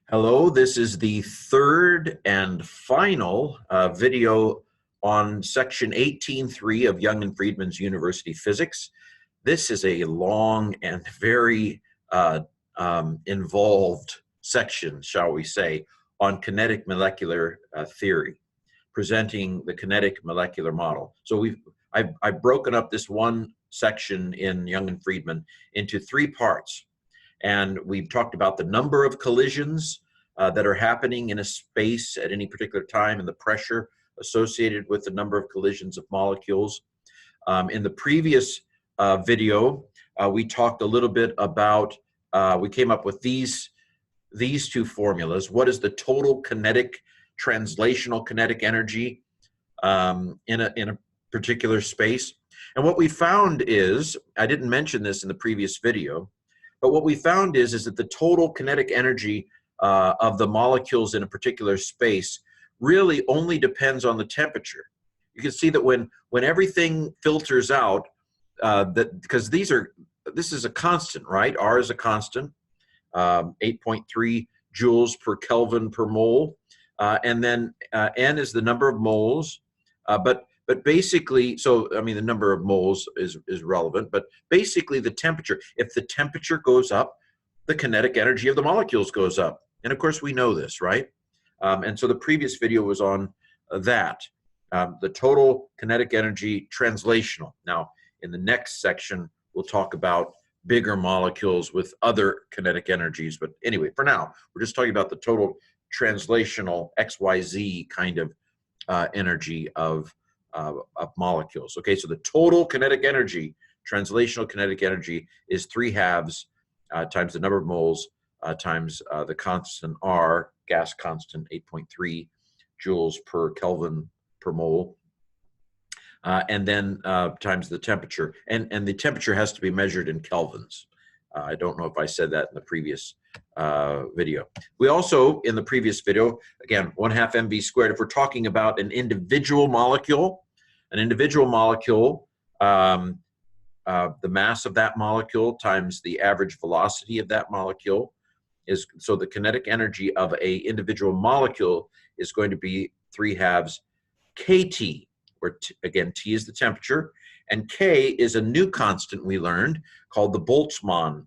Hello, this is the third and final video on section 18.3 of Young and Freedman's University Physics. This is a long and very involved section, shall we say, on kinetic molecular theory, presenting the kinetic molecular model. So I've broken up this one section in Young and Freedman into three parts. And we've talked about the number of collisions that are happening in a space at any particular time and the pressure associated with the number of collisions of molecules. In the previous video, we talked a little bit about, we came up with these two formulas. What is the total kinetic, translational kinetic energy in a particular space? And what we found is, I didn't mention this in the previous video, but what we found is that the total kinetic energy of the molecules in a particular space really only depends on the temperature. You can see that when everything filters out, because this is a constant, right? R is a constant, 8.3 joules per Kelvin per mole, and then N is the number of moles, but basically, so I mean the number of moles is relevant, but basically the temperature. If the temperature goes up, the kinetic energy of the molecules goes up. And of course we know this, right? And so the previous video was on that, the total kinetic energy translational. Now in the next section, we'll talk about bigger molecules with other kinetic energies. But anyway, for now, we're just talking about the total translational XYZ kind of energy of molecules. Okay, so the total kinetic energy, translational kinetic energy, is 3/2 times the number of moles times the constant R, gas constant 8.3 joules per Kelvin per mole, and then times the temperature. And the temperature has to be measured in kelvins. I don't know if I said that in the previous video. We also, in the previous video, again, 1/2 mv squared, if we're talking about an individual molecule, the mass of that molecule times the average velocity of that molecule is, so the kinetic energy of a individual molecule is going to be 3/2 kT, where again, T is the temperature, and K is a new constant we learned called the Boltzmann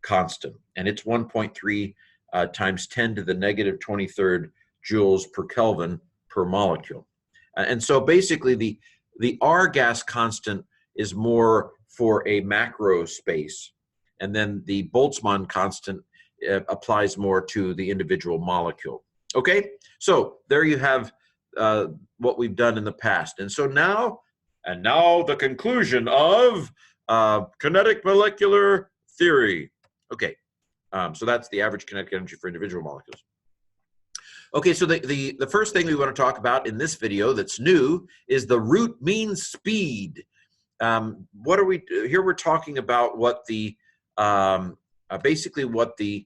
constant, and it's 1.3 times 10 to the negative 23rd joules per Kelvin per molecule. And so basically the R gas constant is more for a macro space, and then the Boltzmann constant applies more to the individual molecule. Okay, so there you have what we've done in the past. And so now the conclusion of kinetic molecular theory. Okay, so that's the average kinetic energy for individual molecules. Okay, so the first thing we want to talk about in this video that's new is the root mean speed. What are we here? We're talking about what the basically what the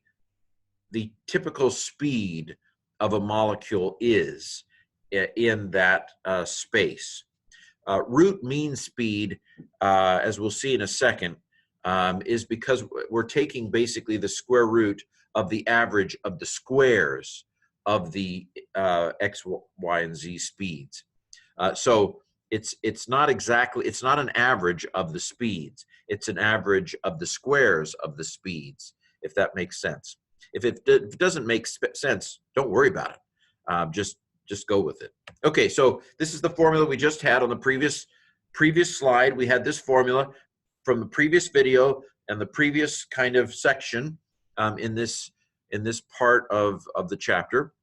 typical speed of a molecule is in that space. Root mean speed, as we'll see in a second, is because we're taking basically the square root of the average of the squares of the X, Y, and Z speeds. So it's not an average of the speeds. It's an average of the squares of the speeds, if that makes sense. If it doesn't make sense, don't worry about it. Just go with it. Okay, so this is the formula we just had on the previous slide. We had this formula from the previous video and the previous kind of section in this part of the chapter.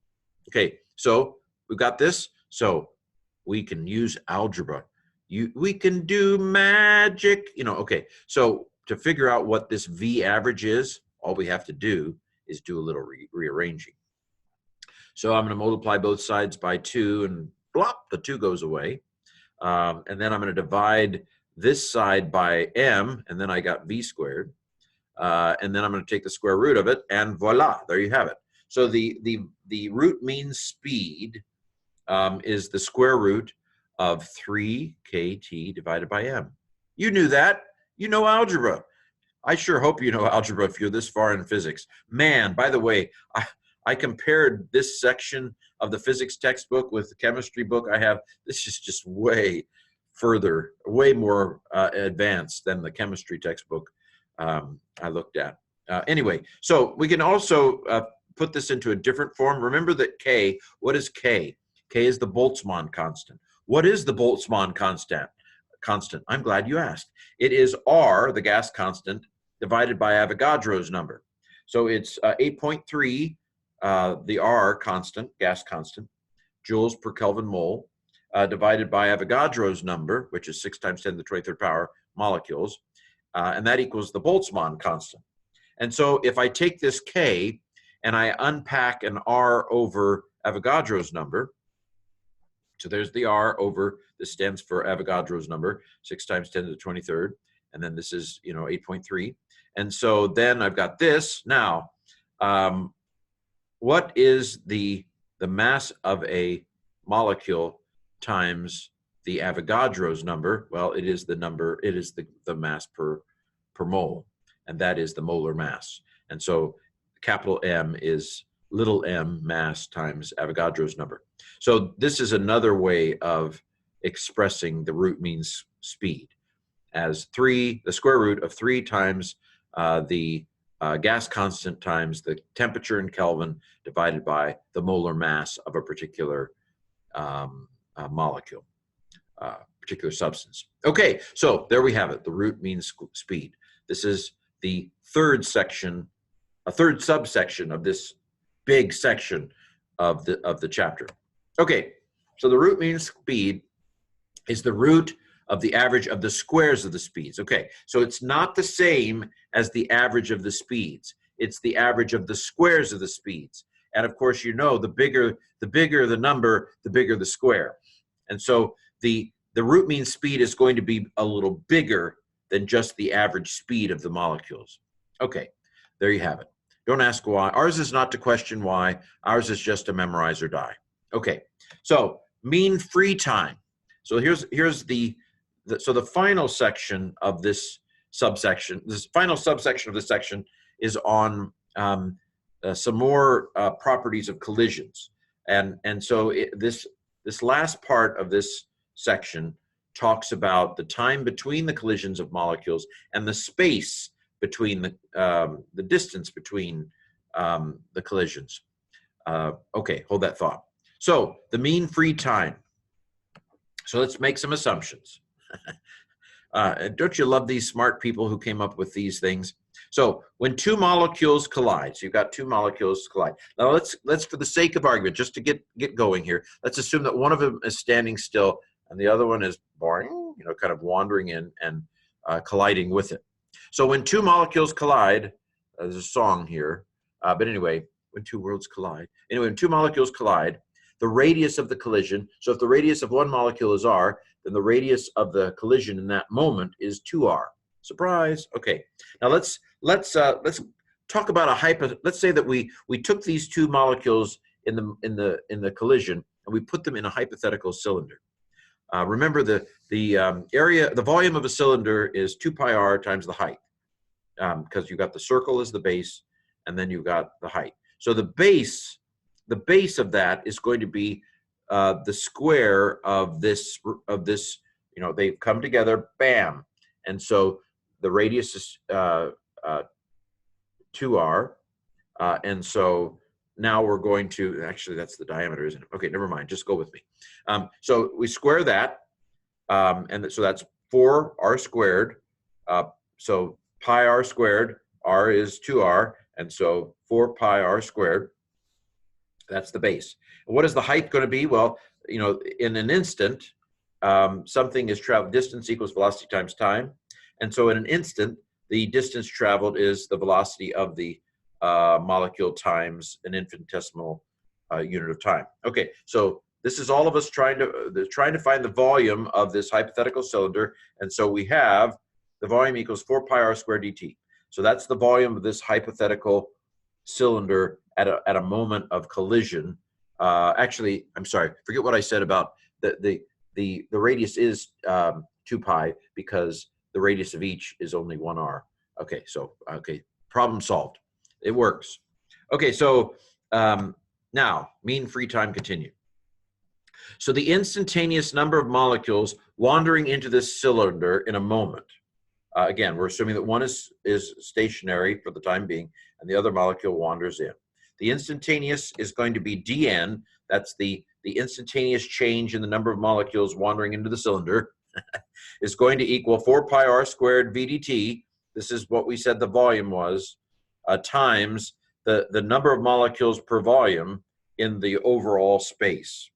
Okay, so we've got this. So we can use algebra. We can do magic. Okay, so to figure out what this V average is, all we have to do is do a little rearranging. So I'm going to multiply both sides by 2, and blop, the 2 goes away. And then I'm going to divide this side by m, and then I got v squared. And then I'm going to take the square root of it, and voila, there you have it. So the root mean speed is the square root of 3 kT divided by m. You knew that. You know algebra. I sure hope you know algebra if you're this far in physics. Man, by the way, I compared this section of the physics textbook with the chemistry book I have. This is just way further, way more advanced than the chemistry textbook I looked at. Anyway, so we can also put this into a different form. Remember that K, what is K? K is the Boltzmann constant. What is the Boltzmann constant? I'm glad you asked. It is R, the gas constant, divided by Avogadro's number. So it's 8.3, the R constant, gas constant, joules per Kelvin mole, divided by Avogadro's number, which is 6 times 10 to the 23rd power molecules, and that equals the Boltzmann constant. And so if I take this K and I unpack an R over Avogadro's number, so there's the R over, this stands for Avogadro's number, 6 times 10 to the 23rd, and then this is, 8.3. And so then I've got this. Now, what is the mass of a molecule times the Avogadro's number? Well, it is the number, it is the mass per mole, and that is the molar mass. And so capital M is little m mass times Avogadro's number. So this is another way of expressing the root means speed as the square root of 3 times the gas constant times the temperature in Kelvin divided by the molar mass of a particular molecule, particular substance. Okay, so there we have it. The root means speed. This is the third section, a third subsection of this big section of the chapter. Okay, so the root mean speed is the root of the average of the squares of the speeds. Okay, so it's not the same as the average of the speeds. It's the average of the squares of the speeds. And of course, the bigger the number, the bigger the square. And so the root mean speed is going to be a little bigger than just the average speed of the molecules. Okay, there you have it. Don't ask why. Ours is not to question why. Ours is just to memorize or die. Okay, so mean free time. So here's the final section of this subsection. This final subsection of this section is on some more properties of collisions, and so this last part of this section talks about the time between the collisions of molecules and the space between the distance between the collisions. Okay, hold that thought. So the mean free time. So let's make some assumptions. Don't you love these smart people who came up with these things? So when two molecules collide, so you've got two molecules collide. Now let's for the sake of argument, just to get going here, let's assume that one of them is standing still and the other one is boring, kind of wandering in and colliding with it. So when two molecules collide, there's a song here, but anyway, when two worlds collide. Anyway, when two molecules collide, the radius of the collision, so if the radius of one molecule is r, then the radius of the collision in that moment is 2r. Surprise. Okay. Now let's talk about let's say that we took these two molecules in the collision and we put them in a hypothetical cylinder. Remember the volume of a cylinder is 2 pi r times the height, because you've got the circle as the base and then you've got the height. So the base of that is going to be the square of this, they've come together, bam. And so the radius is 2r. And so now we're going to, actually that's the diameter, isn't it? Okay, never mind, just go with me. So we square that, and so that's 4r squared. So pi r squared, r is 2r, and so 4 pi r squared. That's the base. And what is the height going to be? Well, in an instant, something is traveled, distance equals velocity times time. And so in an instant, the distance traveled is the velocity of the molecule times an infinitesimal unit of time. Okay, so this is all of us trying to find the volume of this hypothetical cylinder. And so we have the volume equals 4 pi r squared dt. So that's the volume of this hypothetical cylinder at a moment of collision. Actually, I'm sorry, forget what I said about the radius is 2 pi because the radius of each is only 1r. Okay, so, okay, problem solved. It works. Okay, so now, mean free time continued. So the instantaneous number of molecules wandering into this cylinder in a moment. Again, we're assuming that one is stationary for the time being, and the other molecule wanders in. The instantaneous is going to be dn. That's the instantaneous change in the number of molecules wandering into the cylinder is going to equal 4 pi r squared v dt. This is what we said the volume was, times the number of molecules per volume in the overall space.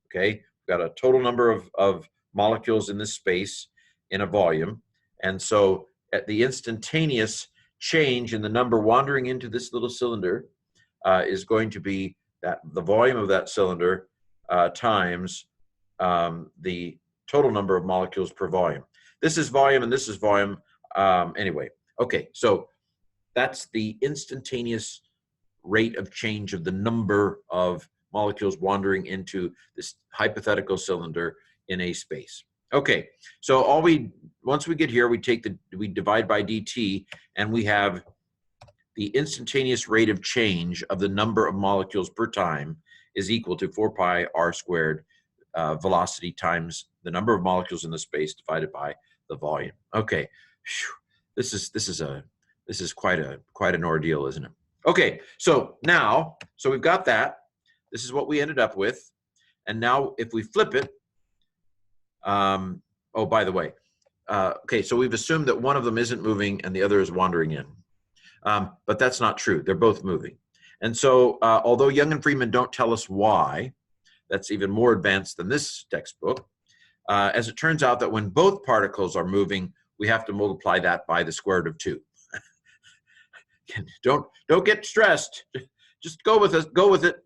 Okay, we've got a total number of molecules in this space in a volume. And so at the instantaneous change in the number wandering into this little cylinder is going to be that the volume of that cylinder times the total number of molecules per volume. This is volume and this is volume. Anyway, okay, so that's the instantaneous rate of change of the number of molecules wandering into this hypothetical cylinder in a space. Okay, so once we get here, we divide by dt, and we have the instantaneous rate of change of the number of molecules per time is equal to 4 pi r squared velocity times the number of molecules in the space divided by the volume. Okay, this is quite an ordeal, isn't it? Okay, so we've got that. This is what we ended up with, and now if we flip it. Oh, by the way, okay, so we've assumed that one of them isn't moving and the other is wandering in. But that's not true. They're both moving. And so although Young and Freedman don't tell us why, that's even more advanced than this textbook, as it turns out that when both particles are moving, we have to multiply that by the square root of 2. Don't get stressed. Just go with it. Go with it.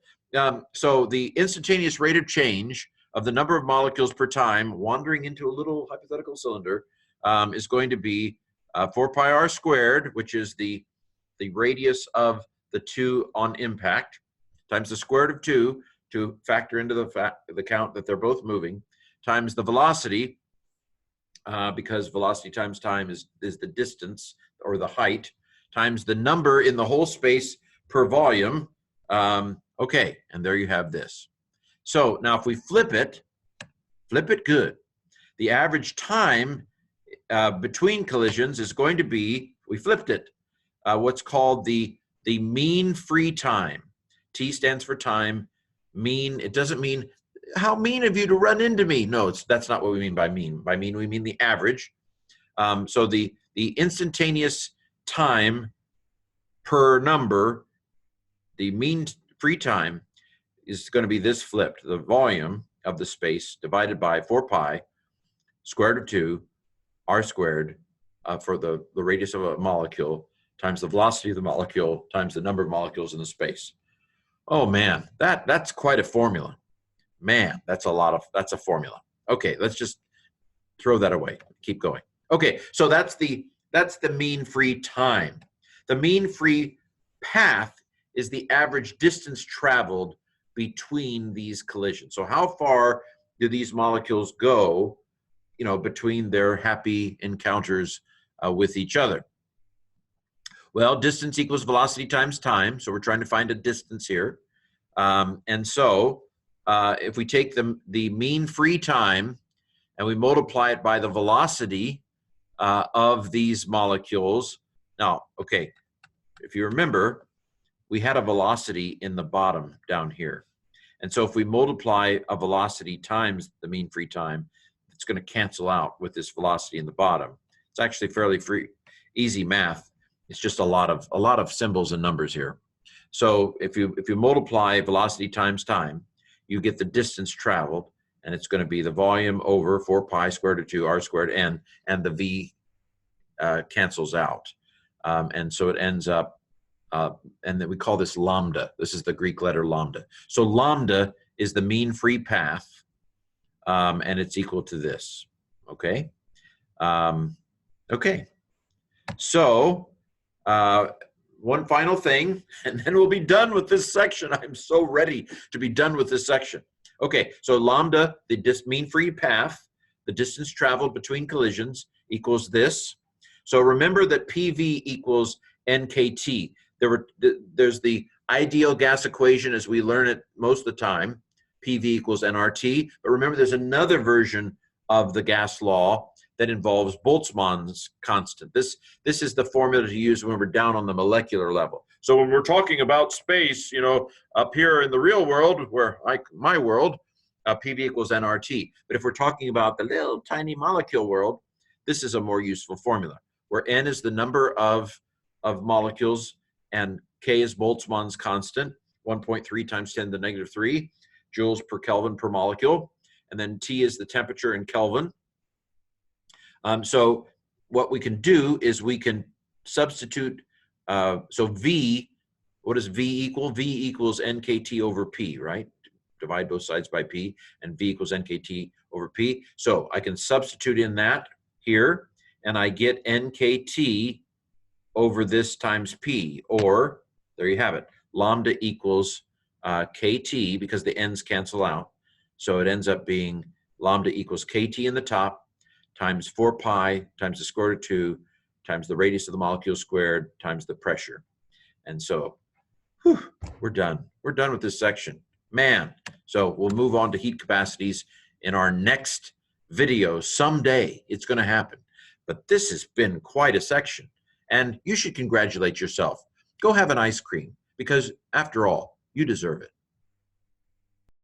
So the instantaneous rate of change of the number of molecules per time wandering into a little hypothetical cylinder is going to be 4 pi r squared, which is the radius of the 2 on impact, times the square root of 2 to factor into the count that they're both moving, times the velocity, because velocity times time is the distance or the height, times the number in the whole space per volume. Okay, and there you have this. So now if we flip it good. The average time between collisions is going to be, we flipped it, what's called the mean free time. T stands for time. Mean, it doesn't mean, how mean of you to run into me. No, that's not what we mean by mean. By mean, we mean the average. So the instantaneous time per number, the mean free time, is going to be this flipped. The volume of the space divided by 4 pi square root of 2 r squared for the radius of a molecule times the velocity of the molecule times the number of molecules in the space. Oh man, that's quite a formula. Man, that's a formula. Okay, let's just throw that away. Keep going. Okay, so that's the mean free time. The mean free path is the average distance traveled between these collisions. So how far do these molecules go, between their happy encounters with each other? Well, distance equals velocity times time. So we're trying to find a distance here. And so if we take the mean free time and we multiply it by the velocity of these molecules. Now, okay, if you remember, we had a velocity in the bottom down here. And so if we multiply a velocity times the mean free time, it's going to cancel out with this velocity in the bottom. It's actually fairly easy math. It's just a lot of symbols and numbers here. So if you multiply velocity times time, you get the distance traveled, and it's going to be the volume over 4 pi squared root of 2 r squared n, and the v cancels out. And so it ends up, and then we call this lambda. This is the Greek letter lambda. So lambda is the mean free path, and it's equal to this, okay? Okay, so one final thing, and then we'll be done with this section. I'm so ready to be done with this section. Okay, so lambda, the mean free path, the distance traveled between collisions, equals this. So remember that PV equals NKT. There's the ideal gas equation as we learn it most of the time, PV equals nRT. But remember, there's another version of the gas law that involves Boltzmann's constant. This is the formula to use when we're down on the molecular level. So when we're talking about space, up here in the real world, where my world, PV equals nRT. But if we're talking about the little tiny molecule world, this is a more useful formula, where n is the number of molecules and K is Boltzmann's constant, 1.3 times 10 to the negative 3 joules per Kelvin per molecule. And then T is the temperature in Kelvin. So what we can do is we can substitute, so V, what does V equal? V equals NKT over P, right? Divide both sides by P, and V equals NKT over P. So I can substitute in that here, and I get NKT over this times P, or there you have it, lambda equals KT, because the n's cancel out. So it ends up being lambda equals KT in the top times 4 pi times the square root of 2 times the radius of the molecule squared times the pressure. And so we're done. We're done with this section. Man, so we'll move on to heat capacities in our next video someday. It's going to happen. But this has been quite a section. And you should congratulate yourself. Go have an ice cream, because after all, you deserve it.